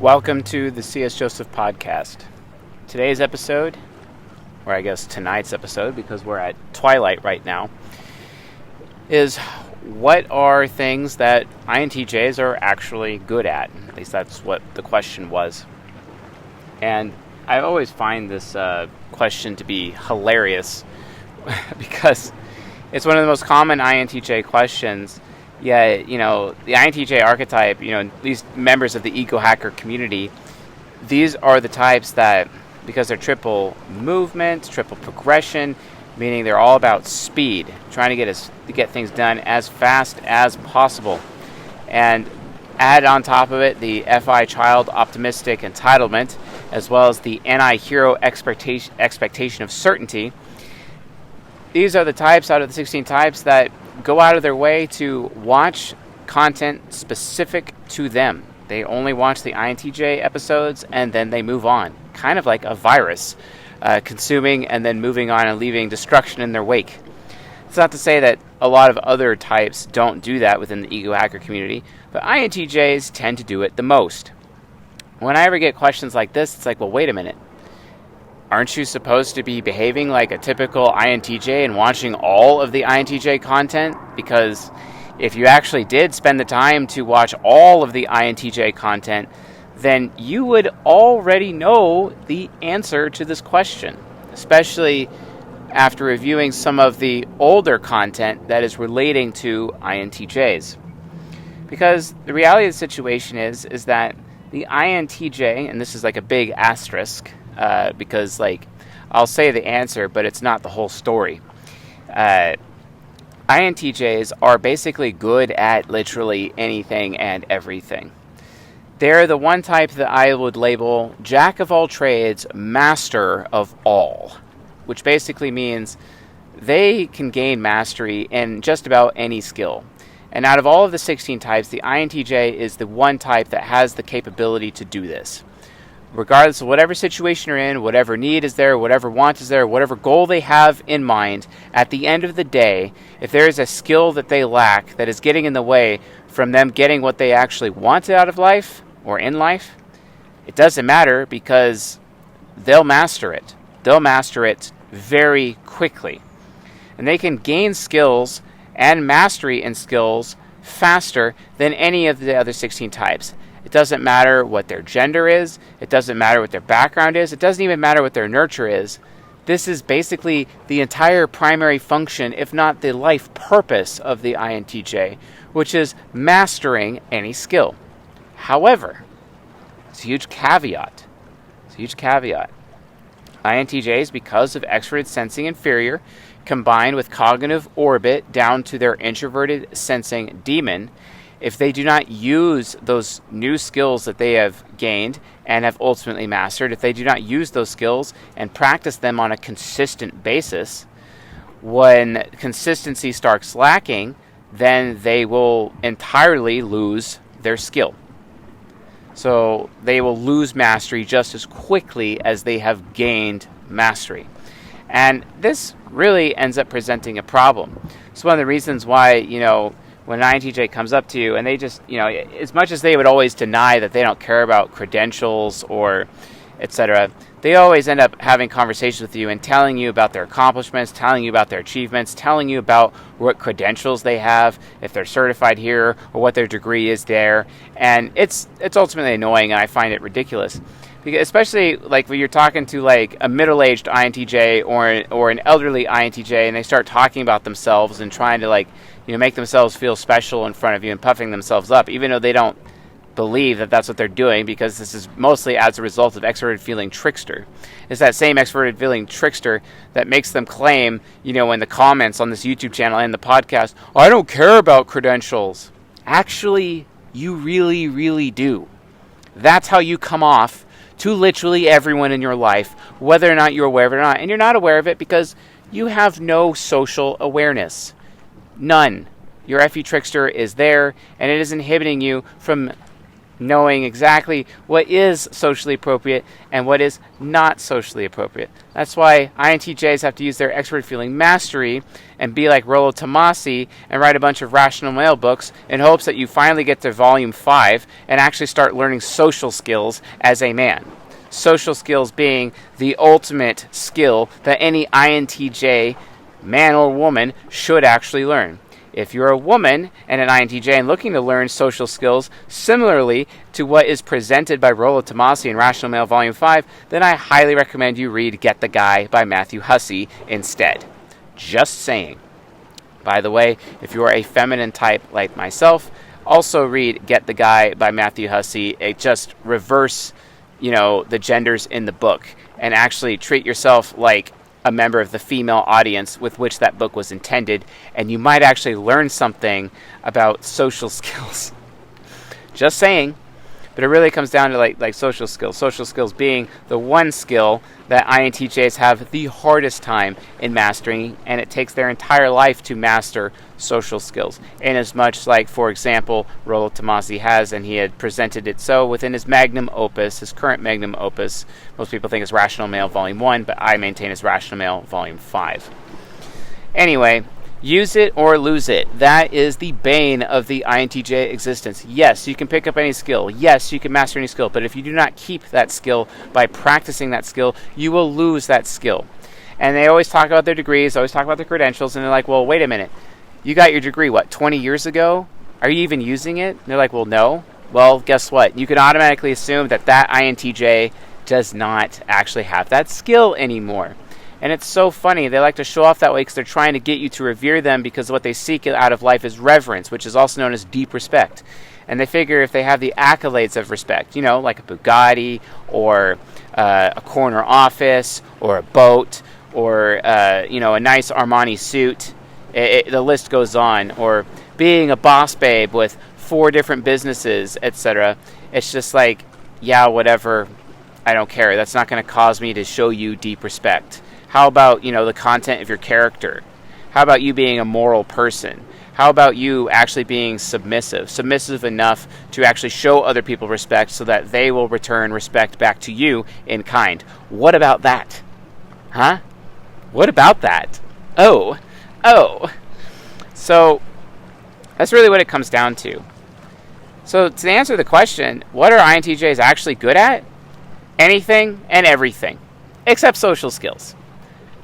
Welcome to the C.S. Joseph podcast. Today's episode, or I guess tonight's episode, because we're at twilight right now, is what are things that INTJs are actually good at? At least that's what the question was. And I always find this question to be hilarious because it's one of the most common INTJ questions. Yeah, the INTJ archetype, these members of the ego hacker community, these are the types that, because they're triple movement, triple progression, meaning they're all about speed, trying to get things done as fast as possible. And add on top of it the FI child optimistic entitlement, as well as the NI hero expectation of certainty. These are the types out of the 16 types that go out of their way to watch content specific to them. They only watch the INTJ episodes and then they move on, kind of like a virus, consuming and then moving on and leaving destruction in their wake. It's not to say that a lot of other types don't do that within the ego hacker community, but INTJs tend to do it the most. When I ever get questions like this, it's like, well, wait a minute. Aren't you supposed to be behaving like a typical INTJ and watching all of the INTJ content? Because if you actually did spend the time to watch all of the INTJ content, then you would already know the answer to this question, especially after reviewing some of the older content that is relating to INTJs. Because the reality of the situation is that the INTJ, and this is like a big asterisk, because I'll say the answer, but it's not the whole story. INTJs are basically good at literally anything and everything. They're the one type that I would label jack of all trades, master of all, which basically means they can gain mastery in just about any skill. And out of all of the 16 types, the INTJ is the one type that has the capability to do this. Regardless of whatever situation you're in, whatever need is there, whatever want is there, whatever goal they have in mind, at the end of the day, if there is a skill that they lack that is getting in the way from them getting what they actually want out of life or in life, it doesn't matter because they'll master it. They'll master it very quickly. And they can gain skills and mastery in skills faster than any of the other 16 types. It doesn't matter what their gender is. It doesn't matter what their background is. It doesn't even matter what their nurture is. This is basically the entire primary function, if not the life purpose of the INTJ, which is mastering any skill. However, it's a huge caveat. INTJs, because of extroverted sensing inferior, combined with cognitive orbit down to their introverted sensing demon, if they do not use those new skills that they have gained and have ultimately mastered, if they do not use those skills and practice them on a consistent basis, when consistency starts lacking, then they will entirely lose their skill. So they will lose mastery just as quickly as they have gained mastery. And this really ends up presenting a problem. It's one of the reasons why, when an INTJ comes up to you and they just, as much as they would always deny that they don't care about credentials or etc., they always end up having conversations with you and telling you about their accomplishments, telling you about their achievements, telling you about what credentials they have, if they're certified here or what their degree is there. And it's ultimately annoying, and I find it ridiculous. Because especially when you're talking to a middle-aged INTJ or an elderly INTJ and they start talking about themselves and trying to make themselves feel special in front of you and puffing themselves up, even though they don't believe that that's what they're doing, because this is mostly as a result of extroverted feeling trickster. It's that same extroverted feeling trickster that makes them claim, in the comments on this YouTube channel and the podcast, I don't care about credentials. Actually, you really, really do. That's how you come off to literally everyone in your life, whether or not you're aware of it or not. And you're not aware of it because you have no social awareness. None. Your FE trickster is there, and it is inhibiting you from knowing exactly what is socially appropriate and what is not socially appropriate. That's why INTJs have to use their expert feeling mastery and be like Rollo Tomassi and write a bunch of rational male books in hopes that you finally get to volume 5 and actually start learning social skills as a man. Social skills being the ultimate skill that any INTJ, man or woman, should actually learn. If you're a woman and an INTJ and looking to learn social skills similarly to what is presented by Rollo Tomassi in Rational Male Volume 5, then I highly recommend you read Get the Guy by Matthew Hussey instead. Just saying. By the way, if you're a feminine type like myself, also read Get the Guy by Matthew Hussey. It just reverse, the genders in the book and actually treat yourself like a member of the female audience with which that book was intended, and you might actually learn something about social skills. Just saying. But it really comes down to like social skills. Social skills being the one skill that INTJs have the hardest time in mastering, and it takes their entire life to master social skills. In as much like, for example, Rollo Tomassi has, and he had presented it so within his magnum opus, his current magnum opus. Most people think it's Rational Male Volume 1, but I maintain it's Rational Male Volume 5. Anyway, use it or lose it. That is the bane of the INTJ existence. Yes, you can pick up any skill. Yes, you can master any skill. But if you do not keep that skill by practicing that skill, you will lose that skill. And they always talk about their degrees, always talk about their credentials, and they're like, well, wait a minute. You got your degree, 20 years ago? Are you even using it? And they're like, well, no. Well, guess what? You can automatically assume that INTJ does not actually have that skill anymore. And it's so funny. They like to show off that way because they're trying to get you to revere them, because what they seek out of life is reverence, which is also known as deep respect. And they figure if they have the accolades of respect, like a Bugatti or a corner office or a boat or, a nice Armani suit, the list goes on, or being a boss babe with 4 different businesses, etc. It's just like, yeah, whatever. I don't care. That's not going to cause me to show you deep respect. How about, the content of your character? How about you being a moral person? How about you actually being submissive enough to actually show other people respect so that they will return respect back to you in kind? What about that? Huh? What about that? Oh. So, that's really what it comes down to. So, to answer the question, what are INTJs actually good at? Anything and everything, except social skills.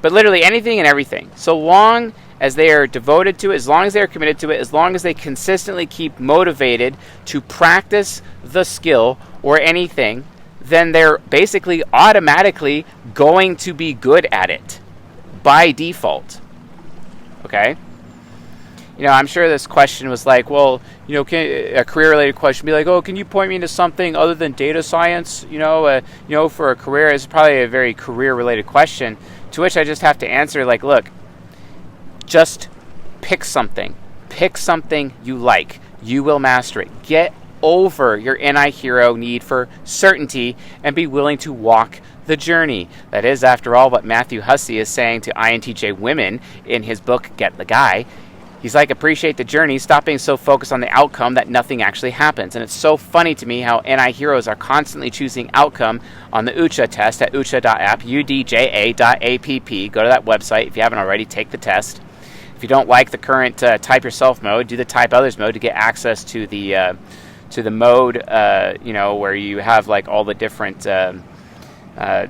But literally anything and everything. So long as they are devoted to it, as long as they are committed to it, as long as they consistently keep motivated to practice the skill or anything, then they're basically automatically going to be good at it by default. Okay? I'm sure this question was like, well, a career-related question, be like, oh, can you point me into something other than data science? For a career, it's probably a very career-related question. To which I just have to answer, like, look, just pick something. Pick something you like. You will master it. Get over your anti-hero need for certainty and be willing to walk the journey. That is, after all, what Matthew Hussey is saying to INTJ women in his book, Get the Guy. He's like, appreciate the journey, stop being so focused on the outcome that nothing actually happens. And it's so funny to me how anti-heroes are constantly choosing outcome on the UDJA test at udja.app, udja.app. Go to that website if you haven't already, take the test. If you don't like the current type yourself mode, do the type others mode to get access to the mode, where you have like all the different, where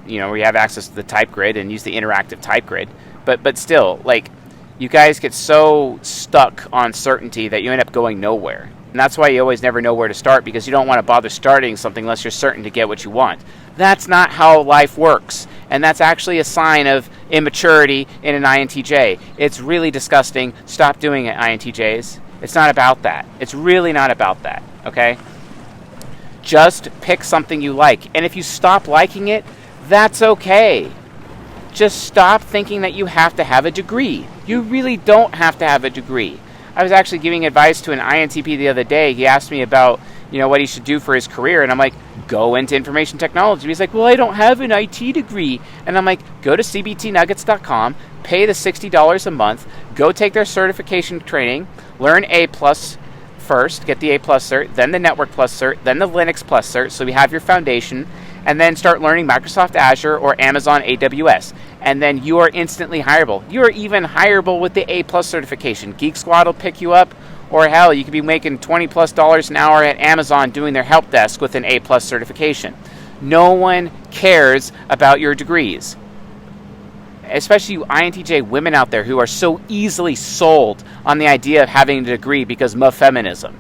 you have access to the type grid and use the interactive type grid. But still, like, you guys get so stuck on certainty that you end up going nowhere. And that's why you always never know where to start, because you don't want to bother starting something unless you're certain to get what you want. That's not how life works. And that's actually a sign of immaturity in an INTJ. It's really disgusting. Stop doing it, INTJs. It's not about that. It's really not about that, okay? Just pick something you like. And if you stop liking it, that's okay. Just stop thinking that you have to have a degree. You really don't have to have a degree. I was actually giving advice to an INTP the other day. He asked me about, what he should do for his career. And I'm like, go into information technology. He's like, well, I don't have an IT degree. And I'm like, go to cbtnuggets.com, pay the $60 a month, go take their certification training, learn A+, first, get the A plus cert, then the Network plus cert, then the Linux plus cert, so we have your foundation, and then start learning Microsoft Azure or Amazon AWS. And then you are instantly hireable. You are even hireable with the A plus certification. Geek Squad will pick you up, or hell, you could be making $20+ an hour at Amazon doing their help desk with an A plus certification. No one cares about your degrees. Especially you INTJ women out there who are so easily sold on the idea of having a degree because of feminism.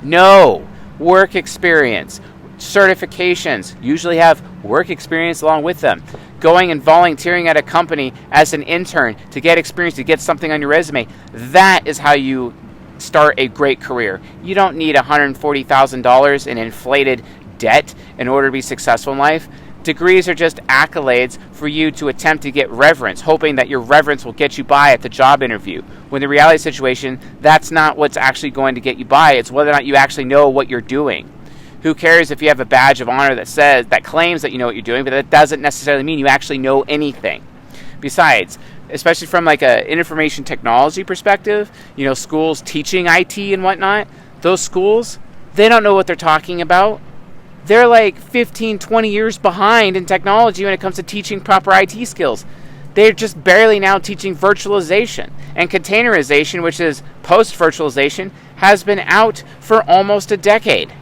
No. Work experience. Certifications usually have work experience along with them. Going and volunteering at a company as an intern to get experience, to get something on your resume, that is how you start a great career. You don't need $140,000 in inflated debt in order to be successful in life. Degrees are just accolades for you to attempt to get reverence, hoping that your reverence will get you by at the job interview. When the reality situation, that's not what's actually going to get you by. It's whether or not you actually know what you're doing. Who cares if you have a badge of honor that claims that you know what you're doing, but that doesn't necessarily mean you actually know anything. Besides, especially from like an information technology perspective, schools teaching IT and whatnot, those schools, they don't know what they're talking about. They're like 15, 20 years behind in technology when it comes to teaching proper IT skills. They're just barely now teaching virtualization. And containerization, which is post-virtualization, has been out for almost a decade.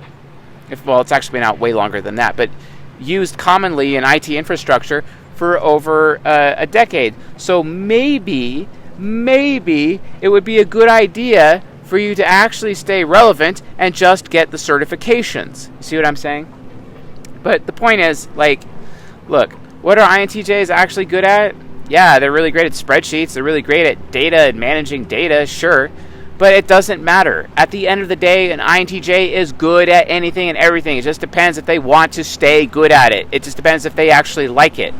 It's actually been out way longer than that, but used commonly in IT infrastructure for over a decade. So maybe it would be a good idea for you to actually stay relevant and just get the certifications. You see what I'm saying? But the point is, look, what are INTJs actually good at? Yeah, they're really great at spreadsheets. They're really great at data and managing data, sure. But it doesn't matter. At the end of the day, an INTJ is good at anything and everything. It just depends if they want to stay good at it. It just depends if they actually like it.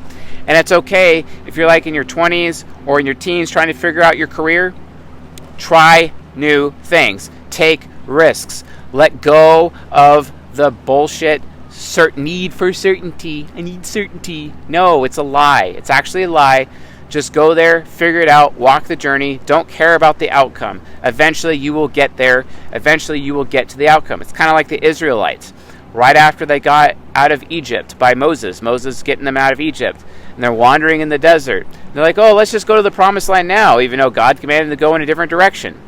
And it's okay if you're in your 20s or in your teens trying to figure out your career. Try new things. Take risks. Let go of the bullshit need for certainty. I need certainty. No, it's a lie. It's actually a lie. Just go there, figure it out, walk the journey. Don't care about the outcome. Eventually you will get there. Eventually you will get to the outcome. It's kind of like the Israelites. Right after they got out of Egypt by Moses getting them out of Egypt. And they're wandering in the desert. And they're like, oh, let's just go to the promised land now, even though God commanded them to go in a different direction.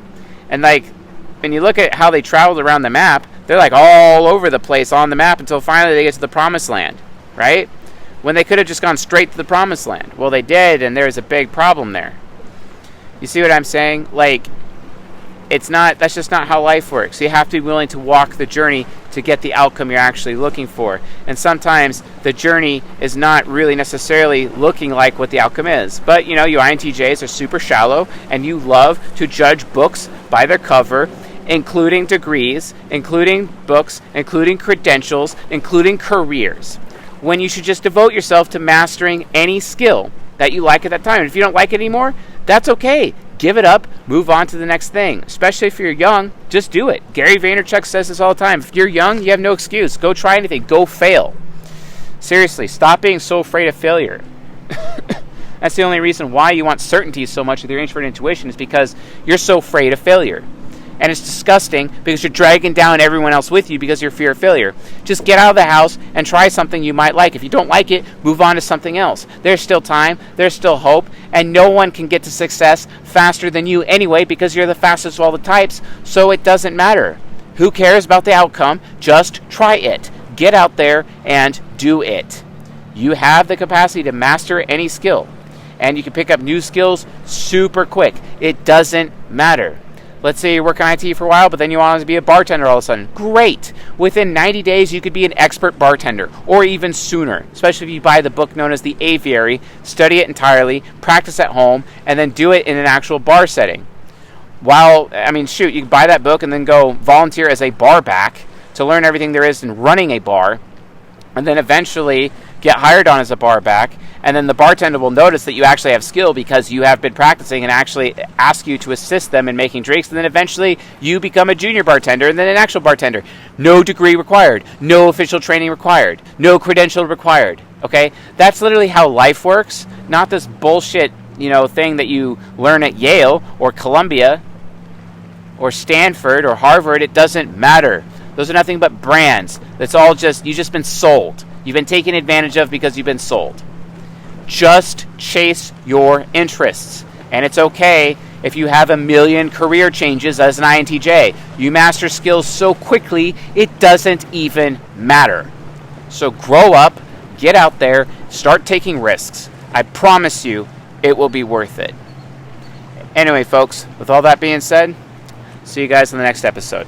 And when you look at how they traveled around the map, they're all over the place on the map until finally they get to the promised land, right? When they could have just gone straight to the promised land. Well, they did, and there's a big problem there. You see what I'm saying? That's just not how life works. You have to be willing to walk the journey to get the outcome you're actually looking for. And sometimes the journey is not really necessarily looking like what the outcome is. But, you INTJs are super shallow, and you love to judge books by their cover, including degrees, including books, including credentials, including careers, when you should just devote yourself to mastering any skill that you like at that time. And if you don't like it anymore, that's okay. Give it up, move on to the next thing. Especially if you're young, just do it. Gary Vaynerchuk says this all the time. If you're young, you have no excuse. Go try anything. Go fail. Seriously, stop being so afraid of failure. That's the only reason why you want certainty so much with your introvert intuition, is because you're so afraid of failure. And it's disgusting because you're dragging down everyone else with you because of your fear of failure. Just get out of the house and try something you might like. If you don't like it, move on to something else. There's still time. There's still hope. And no one can get to success faster than you anyway because you're the fastest of all the types. So it doesn't matter. Who cares about the outcome? Just try it. Get out there and do it. You have the capacity to master any skill. And you can pick up new skills super quick. It doesn't matter. Let's say you're working IT for a while, but then you want to be a bartender all of a sudden. Great. Within 90 days, you could be an expert bartender, or even sooner, especially if you buy the book known as The Aviary, study it entirely, practice at home, and then do it in an actual bar setting. You can buy that book and then go volunteer as a bar back to learn everything there is in running a bar, and then eventually get hired on as a bar back, and then the bartender will notice that you actually have skill because you have been practicing and actually ask you to assist them in making drinks, and then eventually you become a junior bartender and then an actual bartender. No degree required, no official training required, no credential required, okay? That's literally how life works, not this bullshit, thing that you learn at Yale or Columbia. or Stanford or Harvard. It doesn't matter. Those are nothing but brands. That's all just, you've just been sold. You've been taken advantage of because you've been sold. Just chase your interests. And it's okay if you have a million career changes as an INTJ. You master skills so quickly, it doesn't even matter. So grow up, get out there, start taking risks. I promise you, it will be worth it. Anyway, folks, with all that being said, see you guys in the next episode.